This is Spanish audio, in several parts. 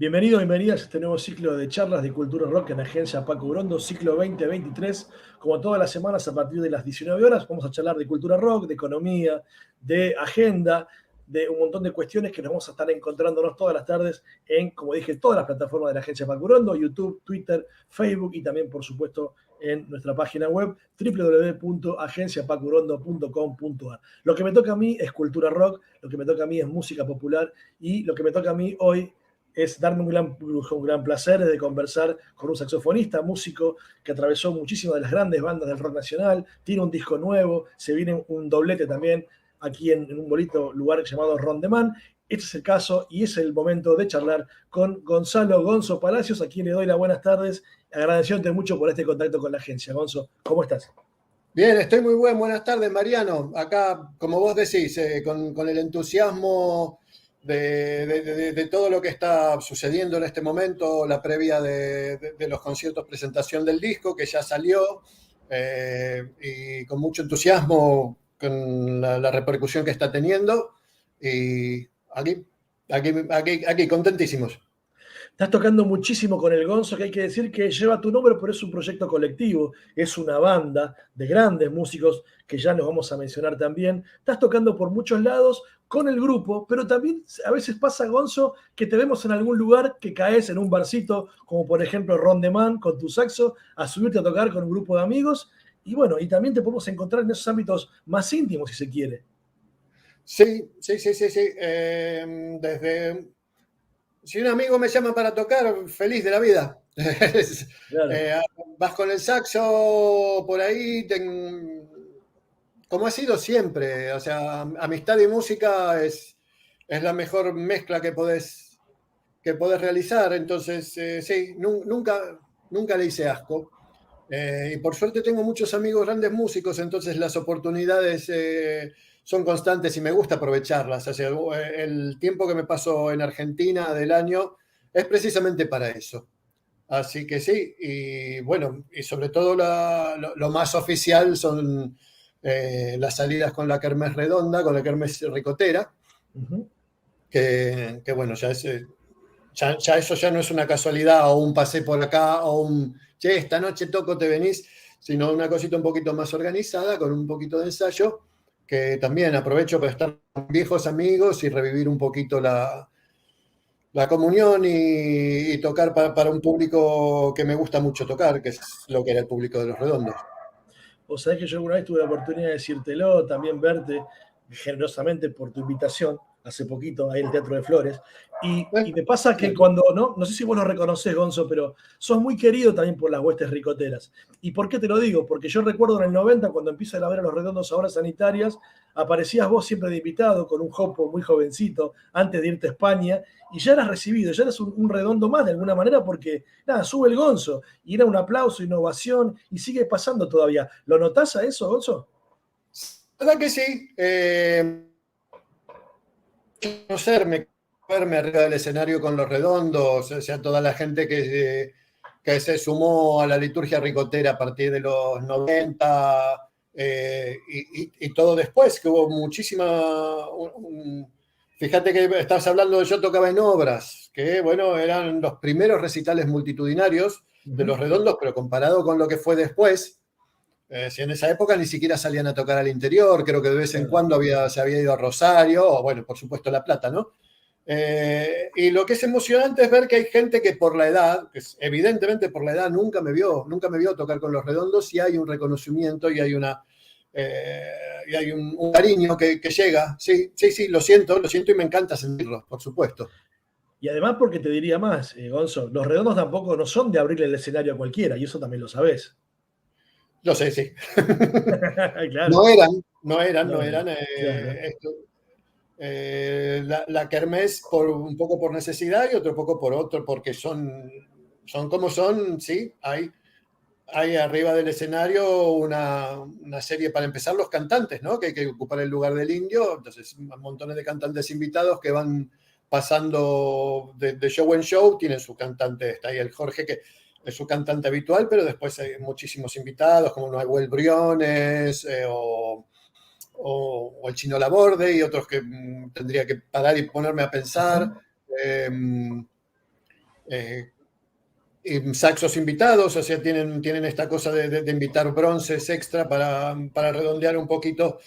Bienvenidos, bienvenidas a este nuevo ciclo de charlas de cultura rock en Agencia Paco Urondo, ciclo 2023. Como todas las semanas, a partir de las 19 horas, vamos a charlar de cultura rock, de economía, de agenda, de un montón de cuestiones que nos vamos a estar encontrándonos todas las tardes en, como dije, todas las plataformas de la Agencia Paco Urondo, YouTube, Twitter, Facebook y también, por supuesto, en nuestra página web www.agenciapacurondo.com.ar. Lo que me toca a mí es cultura rock, lo que me toca a mí es música popular y lo que me toca a mí hoy es darme un gran placer de conversar con un saxofonista, músico que atravesó muchísimas de las grandes bandas del rock nacional, tiene un disco nuevo, se viene un doblete también aquí en un bonito lugar llamado Rondeman. Este es el caso y es el momento de charlar con Gonzalo Gonzo Palacios, a quien le doy las buenas tardes, agradeciéndote mucho por este contacto con la agencia. Gonzo, ¿cómo estás? Bien, estoy muy bien. Buenas tardes, Mariano. Acá, como vos decís, con el entusiasmo de todo lo que está sucediendo en este momento, la previa de los conciertos, presentación del disco que ya salió, y con mucho entusiasmo con la repercusión que está teniendo. Y aquí, contentísimos. Estás tocando muchísimo con el Gonzo, que hay que decir que lleva tu nombre, pero es un proyecto colectivo, es una banda de grandes músicos que ya nos vamos a mencionar también. Estás tocando por muchos lados con el grupo, pero también a veces pasa, Gonzo, que te vemos en algún lugar que caes en un barcito, como por ejemplo Rondeman con tu saxo, a subirte a tocar con un grupo de amigos. Y bueno, y también te podemos encontrar en esos ámbitos más íntimos, si se quiere. Sí, sí, sí, sí, sí. Si un amigo me llama para tocar, feliz de la vida. Claro. Eh, Vas con el saxo por ahí, como ha sido siempre. O sea, amistad y música es la mejor mezcla que podés realizar. Entonces, sí, nunca le hice asco. Y por suerte tengo muchos amigos grandes músicos, entonces las oportunidades son constantes y me gusta aprovecharlas. O sea, el tiempo que me paso en Argentina del año es precisamente para eso. Así que sí, y bueno, y sobre todo lo más oficial son las salidas con la Kermés Redonda, con la Kermés Ricotera, Ujú. que bueno, ya eso ya no es una casualidad o un pasé por acá o che, esta noche toco, te venís, sino una cosita un poquito más organizada, con un poquito de ensayo, que también aprovecho para estar con viejos amigos y revivir un poquito la comunión y tocar para un público que me gusta mucho tocar, que es lo que era el público de Los Redondos. Vos sabés que yo alguna vez tuve la oportunidad de decírtelo, también verte generosamente por tu invitación hace poquito ahí en el Teatro de Flores. Y me pasa que cuando, no sé si vos lo reconocés, Gonzo, pero sos muy querido también por las huestes ricoteras. ¿Y por qué te lo digo? Porque yo recuerdo en el 90, cuando empieza a ver a Los Redondos a Obras Sanitarias, aparecías vos siempre de invitado con un jopo muy jovencito antes de irte a España y ya eras recibido, ya eras un redondo más de alguna manera porque, nada, sube el Gonzo y era un aplauso, innovación y sigue pasando todavía. ¿Lo notás a eso, Gonzo? La verdad que sí. Conocerme, verme arriba del escenario con Los Redondos, o sea, toda la gente que se sumó a la liturgia ricotera a partir de los 90, y todo después, que hubo muchísima... Fíjate que estás hablando de Yo tocaba en obras, que bueno, eran los primeros recitales multitudinarios de Ujú. Los Redondos, pero comparado con lo que fue después, si en esa época ni siquiera salían a tocar al interior, creo que de vez en Claro. cuando se había ido a Rosario, o bueno, por supuesto La Plata, ¿no? Y lo que es emocionante es ver que hay gente que por la edad, evidentemente por la edad nunca me vio tocar con Los Redondos, y hay un reconocimiento y hay un cariño que llega. Sí, sí, sí, lo siento y me encanta sentirlo, por supuesto. Y además porque te diría más, Gonzo, los redondos tampoco no son de abrirle el escenario a cualquiera, y eso también lo sabés. Lo sé, sí. Claro, No eran, no eran, no no, eran. claro. La kermés un poco por necesidad y otro poco por otro, porque son como son, sí, hay arriba del escenario una serie, para empezar, los cantantes, ¿no? Que hay que ocupar el lugar del indio, entonces montones de cantantes invitados que van pasando de show en show, tienen su cantante, está ahí el Jorge, que es su cantante habitual, pero después hay muchísimos invitados, como Nahuel Briones, o el Chino Laborde, y otros que tendría que parar y ponerme a pensar. Eh, y saxos invitados, o sea, tienen esta cosa de invitar bronces extra para redondear un poquito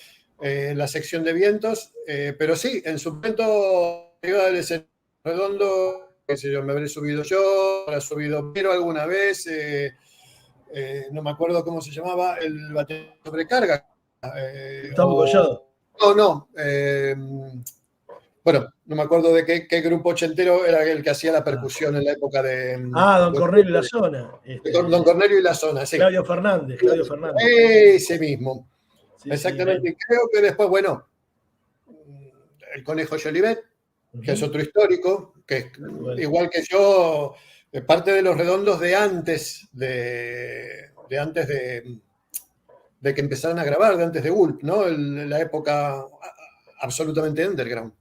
la sección de vientos, pero sí, en su momento arriba del escenario redondo, qué sé yo, me habré subido yo, habrá subido Piero alguna vez, no me acuerdo cómo se llamaba, el batería sobrecarga. Gustavo Collado. No, bueno, no me acuerdo de qué grupo ochentero era el que hacía la percusión en la época de... Don Cornelio y la Zona. Don Cornelio y la Zona, sí. Claudio Fernández. Ese mismo. Sí, exactamente. Sí, creo que después, bueno, el Conejo Jolivet, que es otro histórico, que es igual que yo, parte de los redondos de antes de que empezaran a grabar, de antes de Gulp, ¿no? La época absolutamente underground.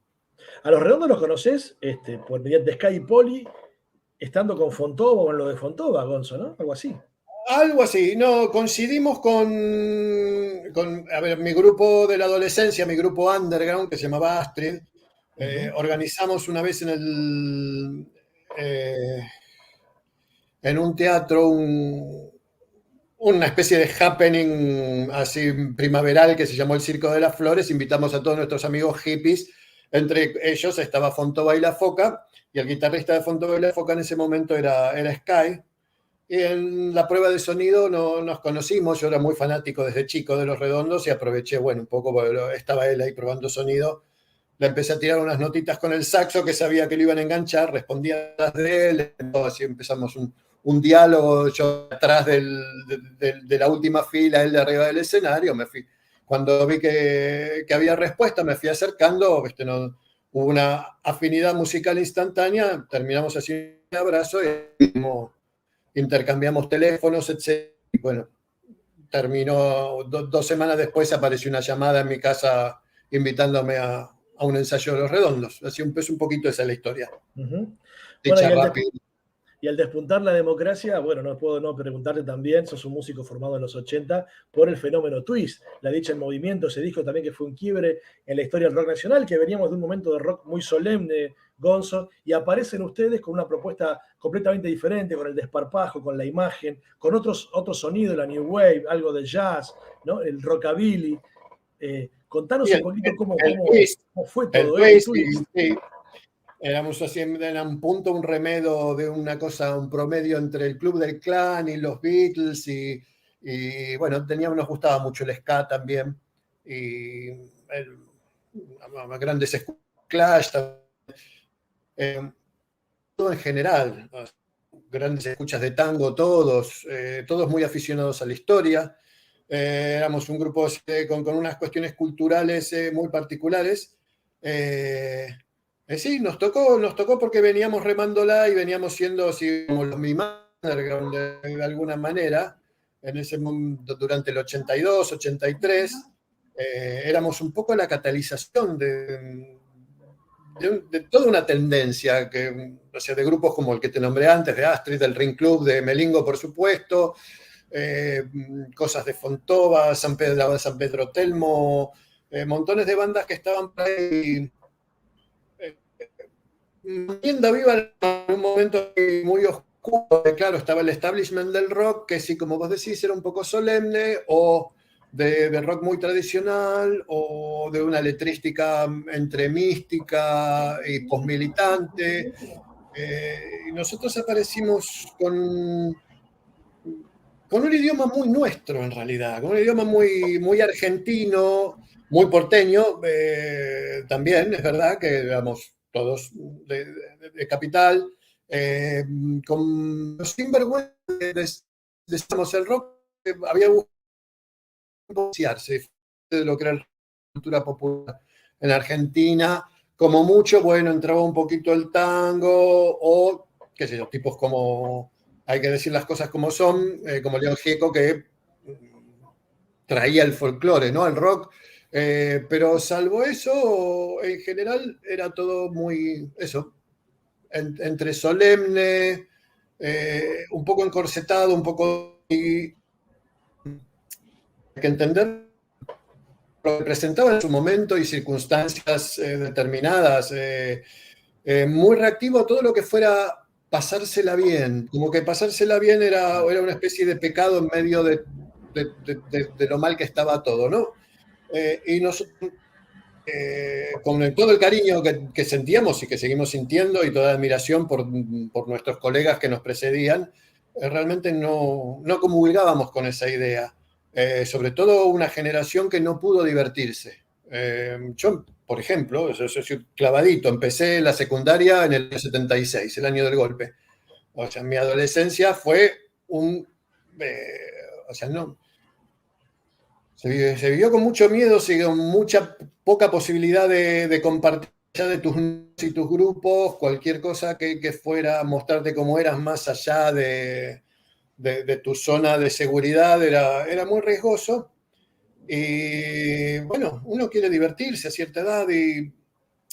¿A los redondos los conocés por mediante Sky y Poli, estando con Fontova o en lo de Fontova, Gonzo, ¿no? Algo así. Algo así, no, coincidimos con a ver, mi grupo de la adolescencia, mi grupo underground, que se llamaba Astrid. Organizamos una vez en un teatro una especie de happening así primaveral que se llamó el Circo de las Flores. Invitamos a todos nuestros amigos hippies. Entre ellos estaba Fontova y La Foca, y el guitarrista de Fontova y La Foca en ese momento era Sky. Y en la prueba de sonido nos conocimos. Yo era muy fanático desde chico de Los Redondos y aproveché, bueno, un poco porque estaba él ahí probando sonido. Le empecé a tirar unas notitas con el saxo que sabía que lo iban a enganchar, respondía atrás de él, así empezamos un diálogo, yo atrás de la última fila, él de arriba del escenario. Cuando vi que había respuesta, me fui acercando, no, hubo una afinidad musical instantánea, terminamos así un abrazo y intercambiamos teléfonos, etc. Y bueno, terminó, 2 semanas después apareció una llamada en mi casa invitándome a un ensayo de Los Redondos. Así un poquito esa es la historia. Dicha rápido. Y al despuntar la democracia, bueno, no puedo no preguntarte también, sos un músico formado en los 80 por el fenómeno Twist, La Dicha en Movimiento, ese disco también que fue un quiebre en la historia del rock nacional, que veníamos de un momento de rock muy solemne, Gonzo, y aparecen ustedes con una propuesta completamente diferente, con el desparpajo, con la imagen, con otros sonidos, la New Wave, algo de jazz, ¿no? El rockabilly. Contanos un poquito cómo fue todo eso. Sí. Éramos así en un punto, un remedio de una cosa, un promedio entre el Club del Clan y los Beatles y bueno, nos gustaba mucho el ska también y grandes Clash, todo en general, grandes escuchas de tango, todos muy aficionados a la historia. Éramos un grupo con unas cuestiones culturales muy particulares. Sí, nos tocó porque veníamos remándola y veníamos siendo así como los underground de alguna manera. En ese momento, durante el 82, 83, éramos un poco la catalización de toda una tendencia, o sea, de grupos como el que te nombré antes, de Astrid, del Ring Club, de Melingo, por supuesto, cosas de Fontova, San Pedro Telmo, montones de bandas que estaban por ahí viendo viva en un momento muy oscuro. Claro, estaba el establishment del rock, que sí, como vos decís, era un poco solemne, o de rock muy tradicional, o de una letrística entre mística y posmilitante. Y nosotros aparecimos con un idioma muy nuestro, en realidad, con un idioma muy, muy argentino, muy porteño, también, es verdad que éramos todos de capital, sin vergüenza decíamos el rock, había buscado de lo que era la cultura popular en Argentina. Como mucho, bueno, entraba un poquito el tango o, qué sé yo, tipos como, hay que decir las cosas como son, como León Gieco, que traía el folclore, ¿no? El rock. Pero salvo eso, en general era todo muy, eso, entre solemne, un poco encorsetado, un poco... Hay que entender lo que presentaba en su momento y circunstancias determinadas. Muy reactivo a todo lo que fuera pasársela bien, como que pasársela bien era una especie de pecado en medio de lo mal que estaba todo, ¿no? Y nosotros, con todo el cariño que sentíamos y que seguimos sintiendo y toda la admiración por nuestros colegas que nos precedían, realmente no comulgábamos con esa idea. Sobre todo una generación que no pudo divertirse. Yo, por ejemplo, yo soy clavadito, empecé la secundaria en el 76, el año del golpe. O sea, mi adolescencia fue o sea, no, se vivió con mucho miedo, con mucha poca posibilidad de compartir ya de tus y tus grupos, cualquier cosa que fuera mostrarte cómo eras más allá de tu zona de seguridad era muy riesgoso. Y bueno, uno quiere divertirse a cierta edad y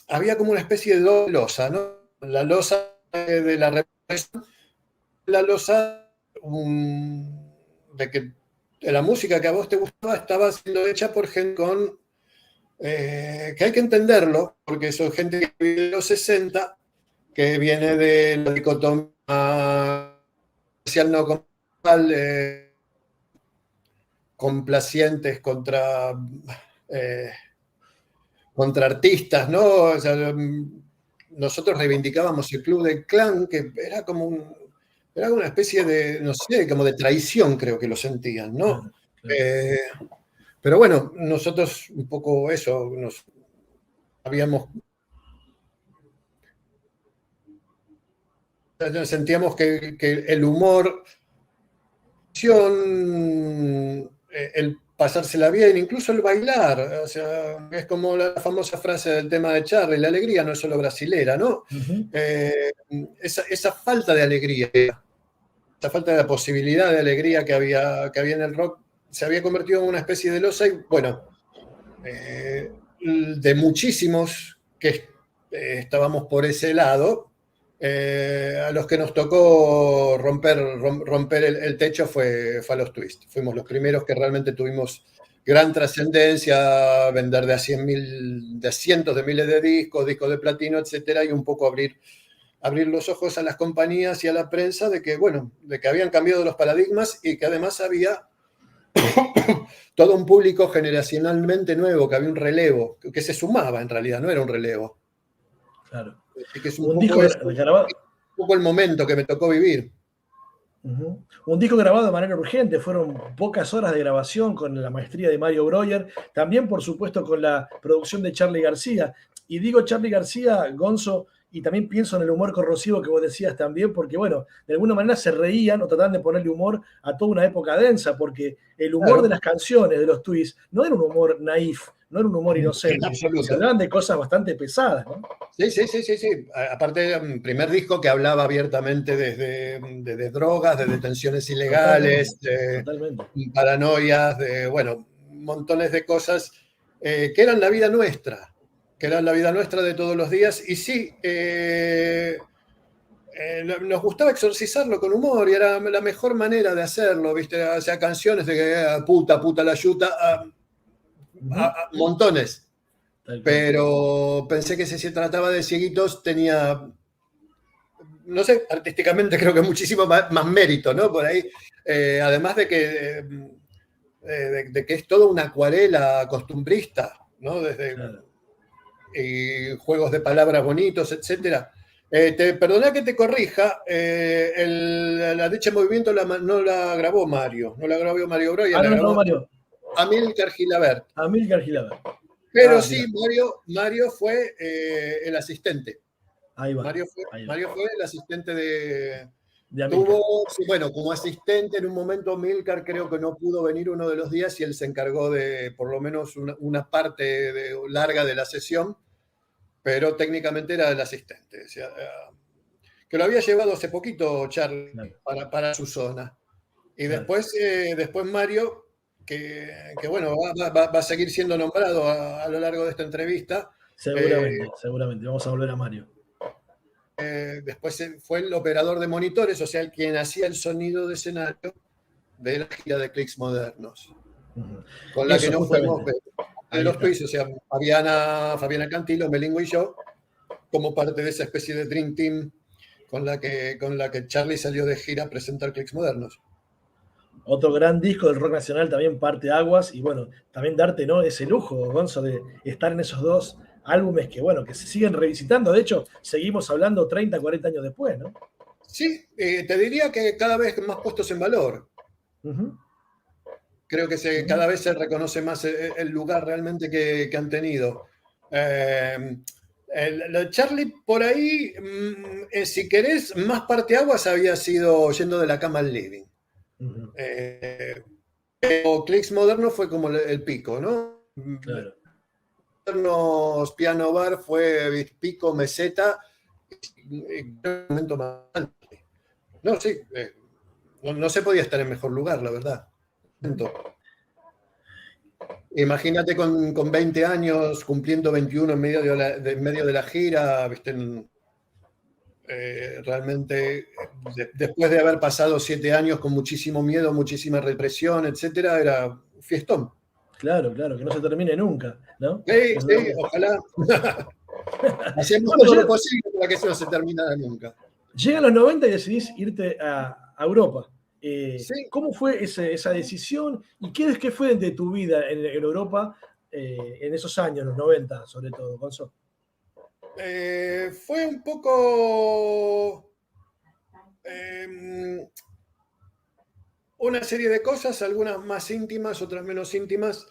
había como una especie de losa, ¿no? La losa de la represión, la losa de que la música que a vos te gustaba estaba siendo hecha por gente que hay que entenderlo, porque son gente que vive de los 60, que viene de la dicotomía social no comercial, complacientes contra artistas, ¿no? O sea, nosotros reivindicábamos el Club del Clan, que era como era una especie de, no sé, como de traición, creo que lo sentían, ¿no? Claro. Pero bueno, nosotros un poco eso, nos sentíamos que el humor, el pasársela bien, incluso el bailar, o sea, es como la famosa frase del tema de Charlie, la alegría no es solo brasilera, ¿no? Uh-huh. Esa falta de alegría, esa falta de la posibilidad de alegría que había en el rock, se había convertido en una especie de losa y, bueno, de muchísimos que estábamos por ese lado, a los que nos tocó romper el techo fue a los Twist. Fuimos los primeros que realmente tuvimos gran trascendencia, vender de cientos de miles de discos de platino, etcétera, y un poco abrir los ojos a las compañías y a la prensa de que, bueno, de que habían cambiado los paradigmas y que además había todo un público generacionalmente nuevo, que había un relevo, que se sumaba en realidad, no era un relevo. Claro. Que es un poco el momento que me tocó vivir. Uh-huh. Un disco grabado de manera urgente, fueron pocas horas de grabación con la maestría de Mario Breuer, también por supuesto con la producción de Charly García. Y digo Charly García, Gonzo, y también pienso en el humor corrosivo que vos decías también, porque bueno, de alguna manera se reían o trataban de ponerle humor a toda una época densa, porque el humor Claro. de las canciones de los Twists no era un humor naif, no era un humor inocente, se hablaban de cosas bastante pesadas, ¿no? Sí. Aparte, el primer disco que hablaba abiertamente de drogas, de detenciones ilegales, Totalmente. De paranoias, de, bueno, montones de cosas que eran la vida nuestra, de todos los días. Y sí, nos gustaba exorcizarlo con humor y era la mejor manera de hacerlo, ¿viste? O sea, canciones de que puta la yuta, montones. Pero pensé que si se trataba de cieguitos tenía, no sé, artísticamente creo que muchísimo más mérito, ¿no? Por ahí, además de que es toda una acuarela costumbrista, ¿no? Desde juegos de palabras bonitos, etcétera. Perdona que te corrija, la dicha movimiento no la grabó Mario, no la grabó Mario Breuer, la grabó Mario. Amílcar Gilabert. Pero sí, Mario fue el asistente. Ahí va. Mario fue el asistente de tuvo, bueno, como asistente en un momento Amílcar creo que no pudo venir uno de los días y él se encargó de por lo menos una parte larga de la sesión, pero técnicamente era el asistente. O sea, que lo había llevado hace poquito Charly para su zona. Y después Mario, que bueno, va a seguir siendo nombrado a lo largo de esta entrevista. Seguramente. Vamos a volver a Mario. Después fue el operador de monitores, o sea, el quien hacía el sonido de escenario de la gira de Clics Modernos. Uh-huh. Con la que nos fuimos de los Twists, o sea, Fabiana Cantilo, Melingo y yo, como parte de esa especie de Dream Team con la que Charlie salió de gira a presentar Clics Modernos. Otro gran disco del rock nacional también, Parte Aguas, y bueno, también darte, ¿no?, ese lujo, Gonzo, de estar en esos dos álbumes que, bueno, que se siguen revisitando. De hecho, seguimos hablando 30, 40 años después, ¿no? Sí, te diría que cada vez más puestos en valor. Uh-huh. Creo que cada vez se reconoce más el lugar realmente que han tenido. Charlie, por ahí, si querés, más parteaguas había sido Yendo de la cama al living. Uh-huh. Pero Clics Moderno fue como el pico, ¿no? Claro. Modernos Piano Bar fue pico, meseta, un momento más alto. No, sí, no se podía estar en mejor lugar, la verdad. Imagínate con 20 años, cumpliendo 21 en medio de la gira, ¿viste? Realmente, después de haber pasado 7 años con muchísimo miedo, muchísima represión, etcétera, era un fiestón. Claro, claro, que no se termine nunca, ¿no? Sí, ojalá. Hacemos Bueno, todo lo posible para que eso no se terminara nunca. Llegan los 90 y decidís irte a Europa. Sí. ¿Cómo fue esa decisión y qué fue de tu vida en Europa en esos años, los 90 sobre todo, Gonzo? Fue un poco una serie de cosas, algunas más íntimas, otras menos íntimas.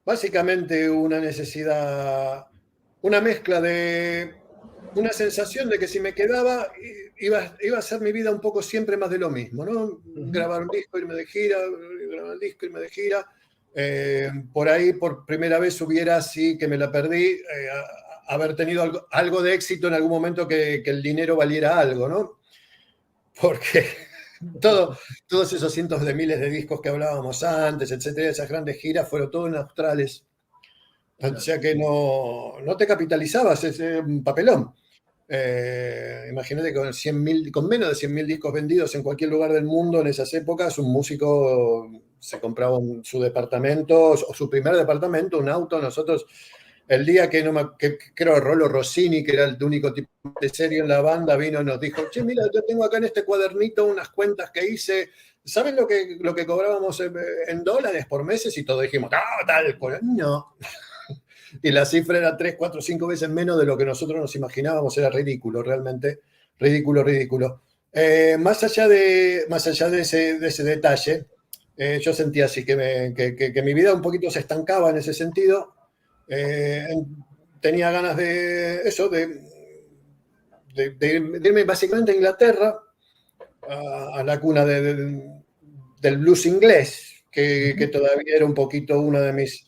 Básicamente una necesidad, una mezcla de una sensación de que si me quedaba iba a ser mi vida un poco siempre más de lo mismo, ¿no? Grabar un disco, irme de gira, grabar un disco, irme de gira. Por ahí, por primera vez hubiera, sí que me la perdí, haber tenido algo de éxito en algún momento que el dinero valiera algo, ¿no? Porque todos esos cientos de miles de discos que hablábamos antes, etcétera, esas grandes giras fueron todos en australes. O sea que no te capitalizabas, es un papelón. Imagínate con menos de 100.000 discos vendidos en cualquier lugar del mundo en esas épocas, un músico se compraba su departamento o su primer departamento, un auto. Nosotros, el día que creo Rolo Rossini, que era el único tipo de serio en la banda, vino y nos dijo: che, mira, yo tengo acá en este cuadernito unas cuentas que hice. ¿Saben lo que cobrábamos en dólares por meses? Y todos dijimos: tal, no. Y la cifra era 3, 4, 5 veces menos de lo que nosotros nos imaginábamos. Era ridículo, realmente. Ridículo, ridículo. Más allá de ese detalle, yo sentía así que mi vida un poquito se estancaba en ese sentido. Tenía ganas de eso, de irme básicamente a Inglaterra, a la cuna del blues inglés, que todavía era un poquito una de mis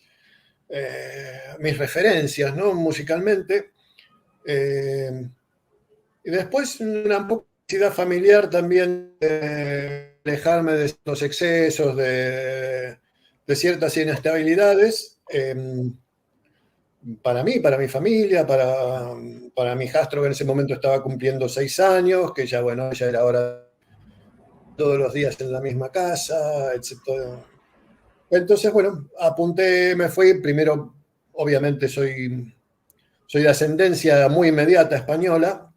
referencias, ¿no? Musicalmente. Y después una necesidad familiar también de alejarme de los excesos, de ciertas inestabilidades. Para mí, para mi familia, para mi hijastro, que en ese momento estaba cumpliendo 6 años, que ya, bueno, ya era hora todos los días en la misma casa, etc. Entonces, bueno, apunté, me fui. Primero, obviamente, soy de ascendencia muy inmediata española.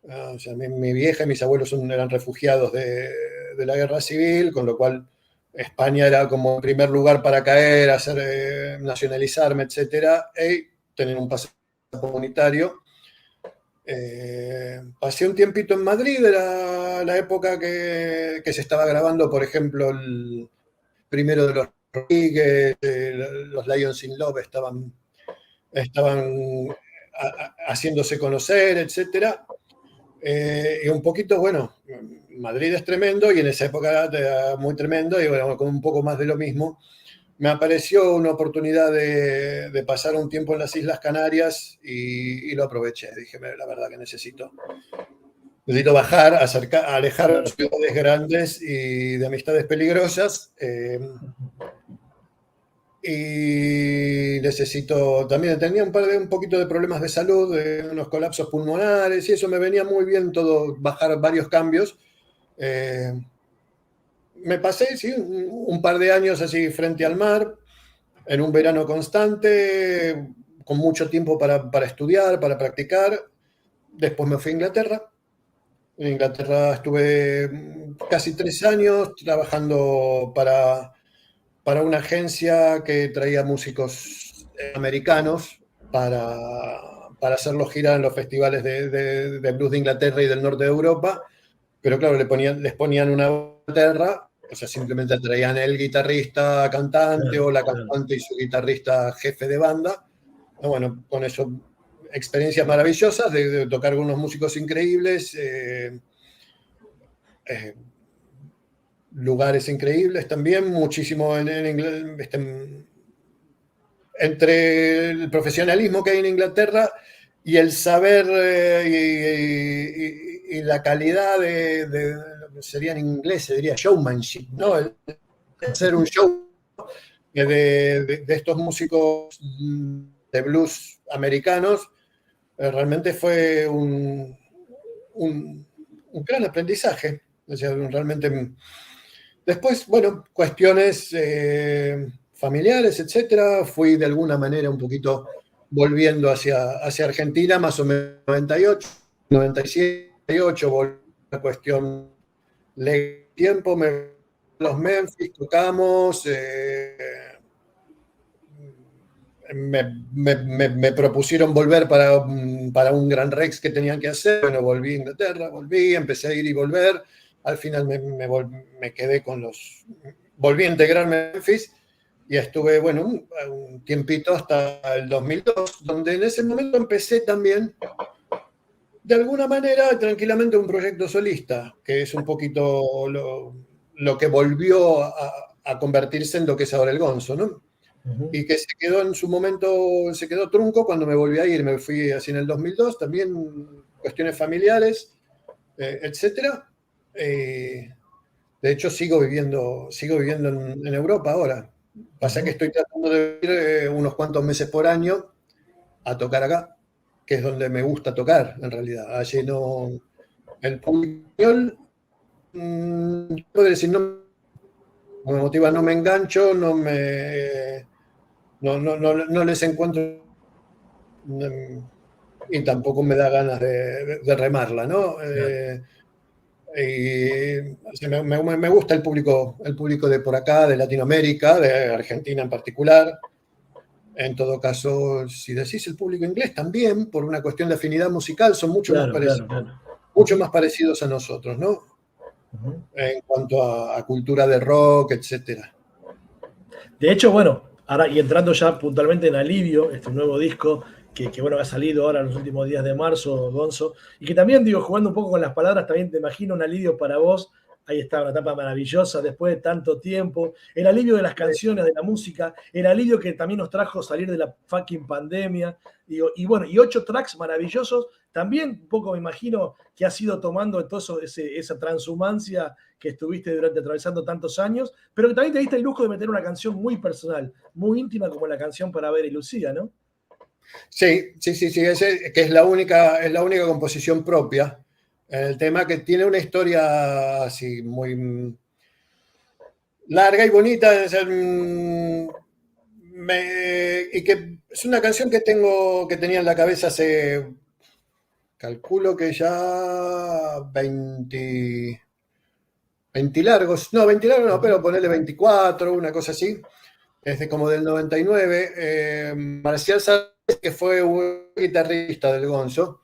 O sea, mi vieja y mis abuelos eran refugiados de la guerra civil, con lo cual España era como el primer lugar para caer, nacionalizarme, etcétera, y tener un pasaporte comunitario. Pasé un tiempito en Madrid, era la época que se estaba grabando, por ejemplo, el primero de los Rodríguez, los Lions in Love estaban haciéndose conocer, etcétera. Y un poquito, bueno, Madrid es tremendo y en esa época era muy tremendo y bueno, con un poco más de lo mismo. Me apareció una oportunidad de pasar un tiempo en las Islas Canarias y lo aproveché. Dije: la verdad que necesito bajar, alejar a las ciudades grandes y de amistades peligrosas. Y necesito, también tenía un poquito de problemas de salud, unos colapsos pulmonares, y eso me venía muy bien todo, bajar varios cambios. Me pasé, sí, un par de años así frente al mar, en un verano constante, con mucho tiempo para estudiar, para practicar. Después me fui a Inglaterra. En Inglaterra estuve casi 3 años trabajando para una agencia que traía músicos americanos para hacerlos girar en los festivales de blues de Inglaterra y del norte de Europa. Pero claro, les ponían una Inglaterra, o sea, simplemente traían el guitarrista cantante Claro, o la claro. cantante y su guitarrista jefe de banda. Bueno, con eso, experiencias maravillosas de tocar con unos músicos increíbles, lugares increíbles también, muchísimo en inglés, entre el profesionalismo que hay en Inglaterra y el saber y la calidad de lo que sería en inglés, se diría showmanship, ¿no? El hacer un show de estos músicos de blues americanos, realmente fue un gran aprendizaje. O sea, realmente. Después, bueno, cuestiones familiares, etcétera. Fui de alguna manera un poquito volviendo hacia Argentina, más o menos 98, 97, 98, volví a la cuestión de tiempo, los Memphis, tocamos, me propusieron volver para un Gran Rex que tenían que hacer. Bueno, volví a Inglaterra, empecé a ir y volver. Al final me quedé con los. Volví a integrarme en Memphis y estuve, bueno, un tiempito hasta el 2002, donde en ese momento empecé también, de alguna manera, tranquilamente un proyecto solista, que es un poquito lo que volvió a convertirse en lo que es ahora el Gonzo, ¿no? Uh-huh. Y que se quedó en su momento, se quedó trunco cuando me volví a ir. Me fui así en el 2002, también cuestiones familiares, etcétera. De hecho, sigo viviendo en Europa ahora. Pasa que estoy tratando de ir unos cuantos meses por año a tocar acá, que es donde me gusta tocar, en realidad. Allí no. El público español, puedo decir, no me motiva, no me engancho, no les encuentro y tampoco me da ganas de remarla, ¿no? Claro. O sea, me gusta el público de por acá, de Latinoamérica, de Argentina en particular. En todo caso, si decís el público inglés, también, por una cuestión de afinidad musical, son Claro, claro, claro. mucho más parecidos a nosotros, ¿no? Uh-huh. En cuanto a cultura de rock, etcétera. De hecho, bueno, ahora y entrando ya puntualmente en Alivio, este nuevo disco que, bueno, ha salido ahora en los últimos días de marzo, Gonzo, y que también, digo, jugando un poco con las palabras, también te imagino un alivio para vos. Ahí está, una etapa maravillosa después de tanto tiempo. El alivio de las canciones, de la música, el alivio que también nos trajo salir de la fucking pandemia. Digo, y bueno, y 8 tracks maravillosos. También un poco me imagino que has ido tomando todo eso, esa transhumancia que estuviste durante atravesando tantos años, pero que también te diste el lujo de meter una canción muy personal, muy íntima como la canción para Vera y Lucía, ¿no? Sí, que es la única composición propia. El tema que tiene una historia así muy larga y bonita, y que es una canción que tenía en la cabeza hace, calculo que ya 20 largos, no, 20 largos no, pero ponerle 24, una cosa así, desde como del 99. Marcial Sáenz, que fue un guitarrista del Gonzo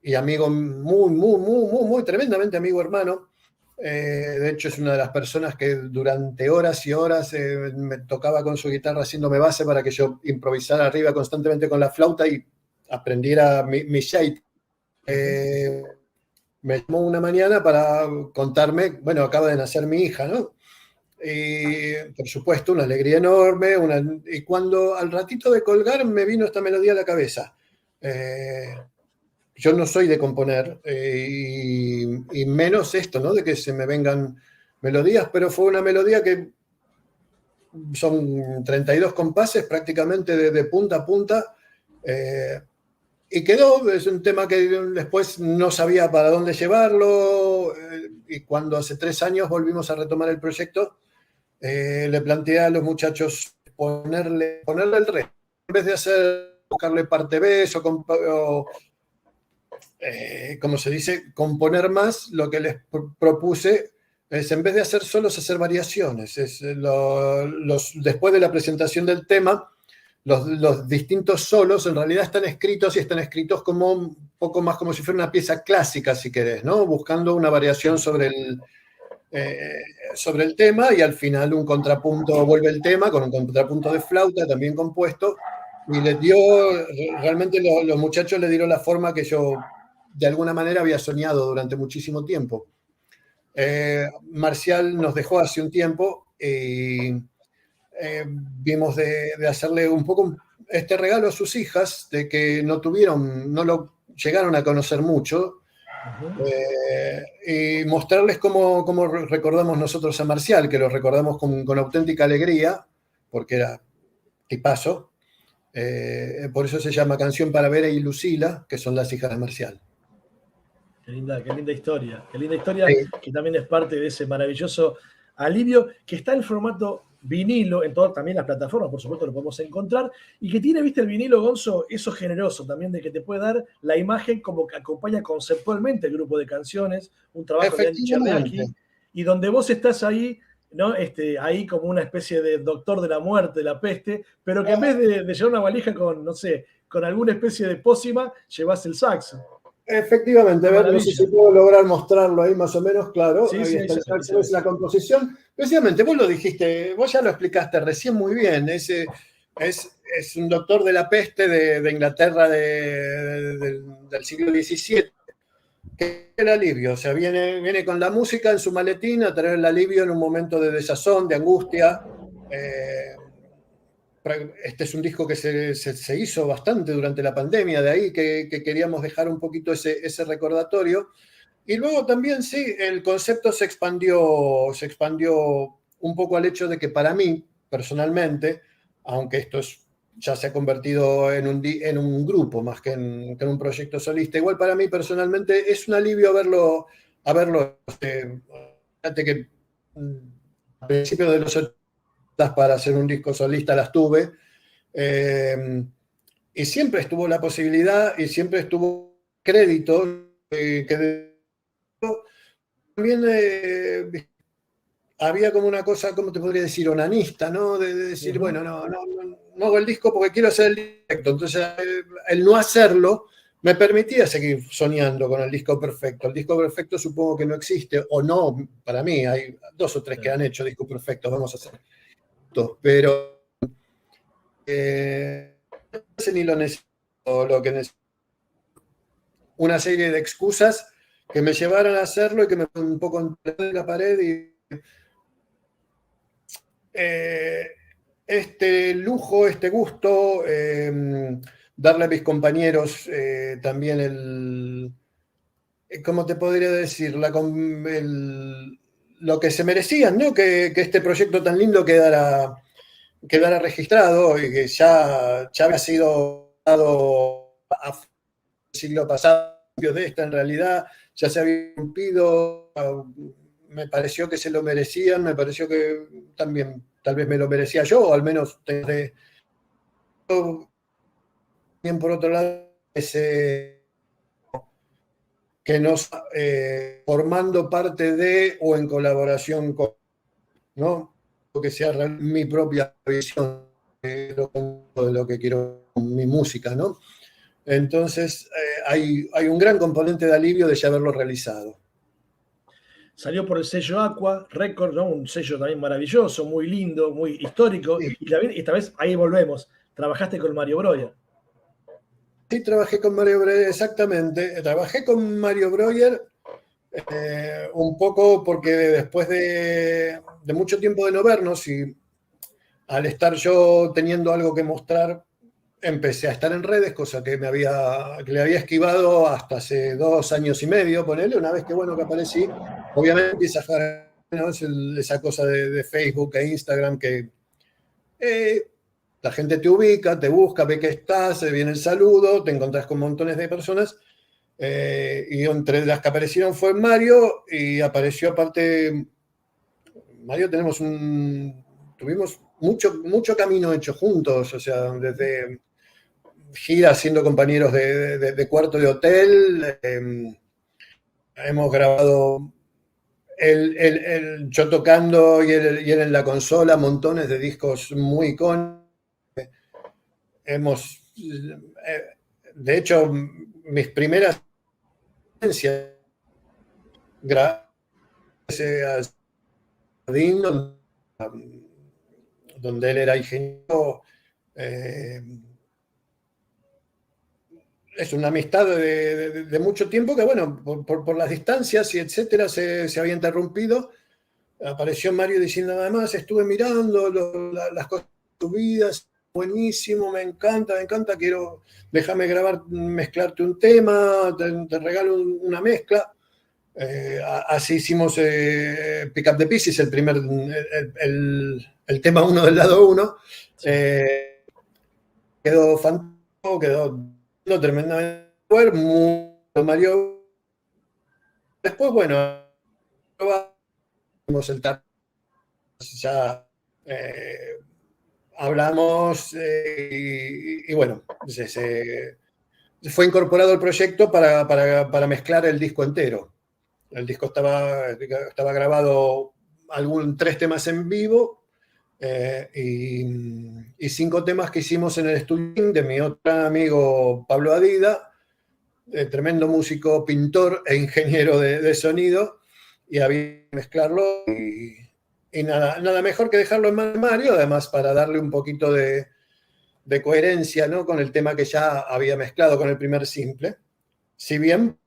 y amigo muy, tremendamente amigo hermano. De hecho, es una de las personas que durante horas y horas me tocaba con su guitarra haciéndome base para que yo improvisara arriba constantemente con la flauta y aprendiera mi shade. Me llamó una mañana para contarme, bueno, acaba de nacer mi hija, ¿no? Y por supuesto, una alegría enorme. Y cuando al ratito de colgar me vino esta melodía a la cabeza. Yo no soy de componer, y menos esto, ¿no? De que se me vengan melodías, pero fue una melodía que son 32 compases prácticamente de punta a punta. Y quedó. Es un tema que después no sabía para dónde llevarlo, y cuando hace 3 años volvimos a retomar el proyecto, le planteé a los muchachos ponerle el resto, en vez de buscarle parte B o como se dice, componer más. Lo que les propuse es, en vez de hacer solos, hacer variaciones. Después de la presentación del tema, los distintos solos en realidad están escritos como un poco más como si fuera una pieza clásica, si querés, ¿no? Buscando una variación sobre el tema, y al final un contrapunto, vuelve el tema con un contrapunto de flauta también compuesto, y realmente los muchachos le dieron la forma que yo de alguna manera había soñado durante muchísimo tiempo. Marcial nos dejó hace un tiempo y vimos de hacerle un poco este regalo a sus hijas, de que no lo llegaron a conocer mucho, y mostrarles cómo recordamos nosotros a Marcial, que lo recordamos con auténtica alegría, porque era tipazo. Por eso se llama Canción para Vera y Lucila, que son las hijas de Marcial. Qué linda historia. Qué linda historia, Sí. que también es parte de ese maravilloso alivio, que está en formato vinilo, en todas también las plataformas, por supuesto, lo podemos encontrar, y que tiene, viste, el vinilo, Gonzo, eso generoso también, de que te puede dar la imagen como que acompaña conceptualmente el grupo de canciones, un trabajo de Andy Cherniaki, y donde vos estás ahí, ¿no? Ahí como una especie de doctor de la muerte, de la peste, pero que en vez de llevar una valija con, no sé, con alguna especie de pócima, llevas el saxo. Efectivamente, a ver, no sé si puedo lograr mostrarlo ahí más o menos, claro. Sí, ahí sí, está el saxo, sí. es la composición. Precisamente, vos lo dijiste, vos ya lo explicaste recién muy bien. Es un doctor de la peste de Inglaterra del siglo XVII. Que el alivio, o sea, viene con la música en su maletín a traer el alivio en un momento de desazón, de angustia. Este es un disco que se hizo bastante durante la pandemia, de ahí que queríamos dejar un poquito ese recordatorio. Y luego también, sí, el concepto se expandió un poco al hecho de que para mí, personalmente, aunque esto ya se ha convertido en un grupo más que en un proyecto solista, igual para mí personalmente es un alivio haberlo fíjate que a principios de los 80 para hacer un disco solista las tuve, y siempre estuvo la posibilidad y siempre estuvo crédito, que también había como una cosa, ¿cómo te podría decir? Onanista, ¿no? De decir, bueno, no hago el disco porque quiero hacer el directo. Entonces, el no hacerlo me permitía seguir soñando con el disco perfecto. El disco perfecto supongo que no existe, o no, para mí, hay 2 o 3 que han hecho discos perfectos, vamos a hacer esto, pero ni lo necesito, lo que necesito, una serie de excusas que me llevaran a hacerlo y que me un poco entre la pared y este lujo, este gusto, darle a mis compañeros también ¿cómo te podría decir? Lo que se merecían, ¿no? Que este proyecto tan lindo quedara registrado y que ya había sido dado a siglo pasado, de esta en realidad, ya se había cumplido. Me pareció que se lo merecían, me pareció que también tal vez me lo merecía yo, o al menos también por otro lado, que nos formando parte de o en colaboración con, ¿no? Que sea mi propia visión de lo que quiero con mi música, ¿no? Entonces, hay un gran componente de alivio de ya haberlo realizado. Salió por el sello Aqua Record, ¿no? Un sello también maravilloso, muy lindo, muy histórico. Sí. Y también, esta vez, ahí volvemos, trabajaste con Mario Breuer. Sí, trabajé con Mario Breuer, exactamente. Trabajé con Mario Breuer un poco porque después de mucho tiempo de no vernos, y al estar yo teniendo algo que mostrar, empecé a estar en redes, cosa que le había esquivado hasta hace 2 años y medio, ponele. Una vez que aparecí, obviamente empieza a jugar, ¿no? Esa cosa de Facebook e Instagram que la gente te ubica, te busca, ve que estás, viene el saludo, te encontrás con montones de personas, y entre las que aparecieron fue Mario, y apareció aparte, Mario tuvimos mucho camino hecho juntos, o sea, desde gira siendo compañeros de cuarto de hotel. Hemos grabado yo tocando y él en la consola, montones de discos muy icónicos. De hecho, mis primeras experiencias gracias a Jardín, donde él era ingeniero. Es una amistad de mucho tiempo que, bueno, por las distancias y etcétera, se había interrumpido. Apareció Mario diciendo, además, estuve mirando las cosas subidas, buenísimo, me encanta, déjame grabar, mezclarte un tema, te regalo una mezcla. Así hicimos Pick Up the Pieces, el tema 1 del lado 1. Quedó fantástico, quedó tremendamente bueno, Mario. Después, bueno, probamos el tap, ya hablamos y bueno, se fue incorporado al proyecto para mezclar el disco entero. El disco estaba grabado 3 temas en vivo y 5 temas que hicimos en el estudio de mi otro amigo Pablo Adida, tremendo músico, pintor e ingeniero de sonido, y había que mezclarlo y nada mejor que dejarlo en Mario, además para darle un poquito de coherencia, ¿no?, con el tema que ya había mezclado con el primer simple. Si bien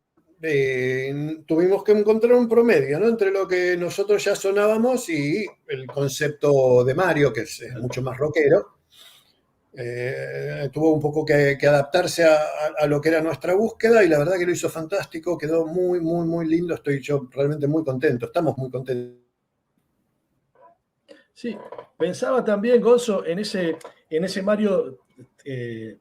tuvimos que encontrar un promedio, ¿no?, entre lo que nosotros ya sonábamos y el concepto de Mario, que es mucho más rockero. Tuvo un poco que adaptarse a lo que era nuestra búsqueda y la verdad que lo hizo fantástico, quedó muy, muy, muy lindo. Estoy yo realmente muy contento, estamos muy contentos. Sí, pensaba también, Gonzo, en ese Mario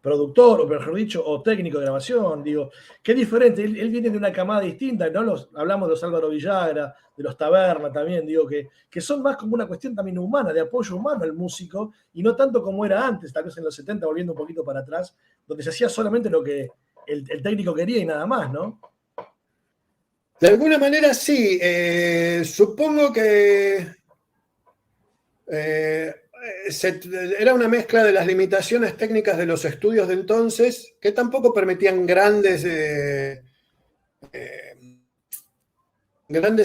productor, o mejor dicho, o técnico de grabación, digo, qué diferente, él viene de una camada distinta, ¿no? Hablamos de los Álvaro Villagra, de los Taberna también, digo, que son más como una cuestión también humana, de apoyo humano al músico, y no tanto como era antes, tal vez en los 70, volviendo un poquito para atrás, donde se hacía solamente lo que el técnico quería y nada más, ¿no? De alguna manera sí, supongo que era una mezcla de las limitaciones técnicas de los estudios de entonces, que tampoco permitían grandes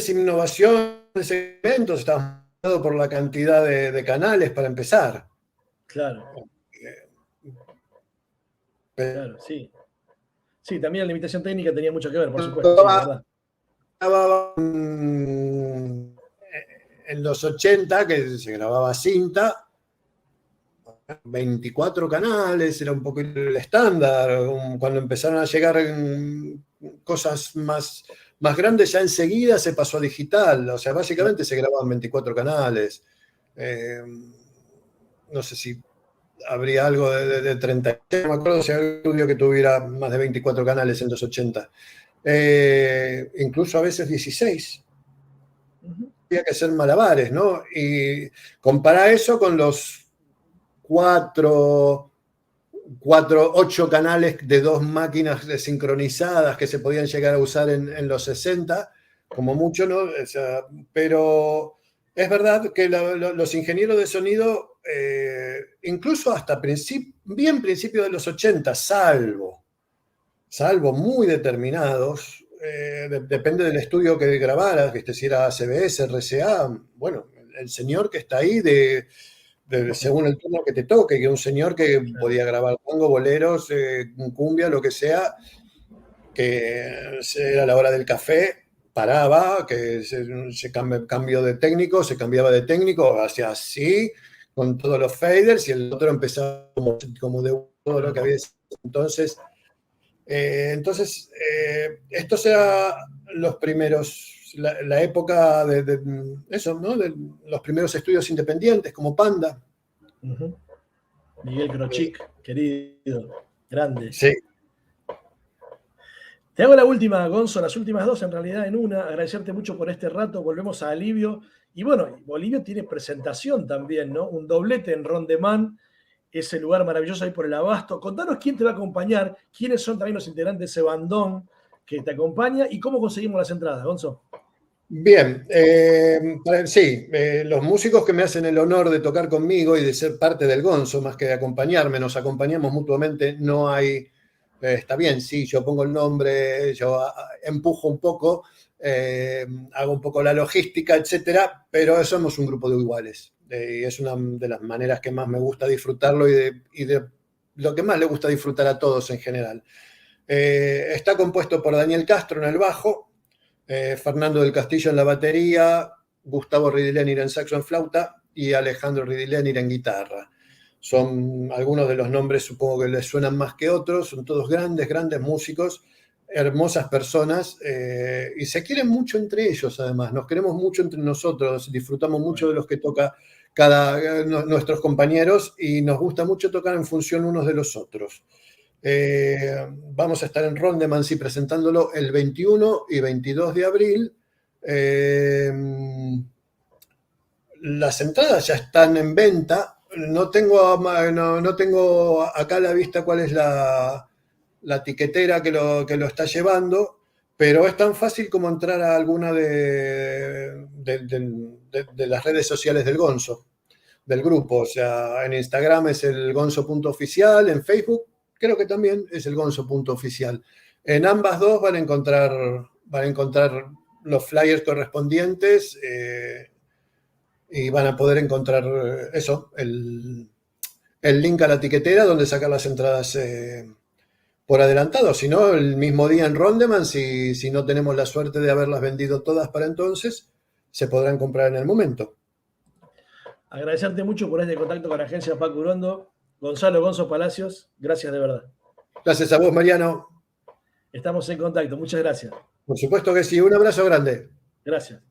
innovaciones, eventos, estaban por la cantidad de canales para empezar. Claro. Claro, sí. Sí, también la limitación técnica tenía mucho que ver, por supuesto, sí, verdad. En los 80, que se grababa cinta, 24 canales, era un poco el estándar. Cuando empezaron a llegar cosas más grandes, ya enseguida se pasó a digital. O sea, básicamente se grababan 24 canales. No sé si habría algo de 30. No me acuerdo si había un estudio que tuviera más de 24 canales en los 80. Incluso a veces 16. Había que hacer malabares, ¿no? Y compara eso con los 8 canales de 2 máquinas sincronizadas que se podían llegar a usar en los 60, como mucho, ¿no? O sea, pero es verdad que los ingenieros de sonido, incluso hasta bien principios de los 80, salvo muy determinados, depende del estudio que grabaras, ¿viste? Si era CBS, RCA, bueno, el señor que está ahí según el turno que te toque, que un señor que podía grabar tango, boleros, cumbia, lo que sea, que era la hora del café, paraba, que se cambió de técnico, se cambiaba de técnico, hacía así, con todos los faders, y el otro empezaba como de todo lo que había. Entonces, estos eran los primeros, la época de eso, ¿no? De los primeros estudios independientes, como Panda. Miguel Crochic, querido, grande. Sí. Te hago la última, Gonzo, las últimas 2 en realidad en una. Agradecerte mucho por este rato. Volvemos a Alivio. Y bueno, Bolivia tiene presentación también, ¿no? Un doblete en Rondemán. ese lugar maravilloso ahí por el Abasto. Contanos quién te va a acompañar, quiénes son también los integrantes de ese bandón que te acompaña y cómo conseguimos las entradas, Gonzo. Bien, sí, los músicos que me hacen el honor de tocar conmigo y de ser parte del Gonzo, más que de acompañarme, nos acompañamos mutuamente, no hay, está bien, sí, yo pongo el nombre, yo empujo un poco, hago un poco la logística, etcétera, pero somos un grupo de iguales. Y es una de las maneras que más me gusta disfrutarlo y de lo que más le gusta disfrutar a todos en general. Está compuesto por Daniel Castro en el bajo, Fernando del Castillo en la batería, Gustavo Ridilenir en saxo en flauta y Alejandro Ridilenir en guitarra. Son algunos de los nombres, supongo que les suenan más que otros, son todos grandes, grandes músicos, hermosas personas y se quieren mucho entre ellos además, nos queremos mucho entre nosotros, disfrutamos mucho de los que toca nuestros compañeros y nos gusta mucho tocar en función unos de los otros. Vamos a estar en Rondeman, sí, presentándolo el 21 y 22 de abril. Las entradas ya están en venta. No tengo acá a la vista cuál es la tiquetera que lo está llevando, pero es tan fácil como entrar a alguna de las redes sociales del Gonzo, del grupo. O sea, en Instagram es el gonzo.oficial, en Facebook creo que también es el gonzo.oficial. En ambas dos van a encontrar los flyers correspondientes y van a poder encontrar eso, el link a la tiquetera donde sacar las entradas por adelantado. Si no, el mismo día en Rondeman, si no tenemos la suerte de haberlas vendido todas para entonces, se podrán comprar en el momento. Agradecerte mucho por este contacto con la agencia Paco Urondo. Gonzalo Gonzo Palacios, gracias de verdad. Gracias a vos, Mariano. Estamos en contacto, muchas gracias. Por supuesto que sí, un abrazo grande. Gracias.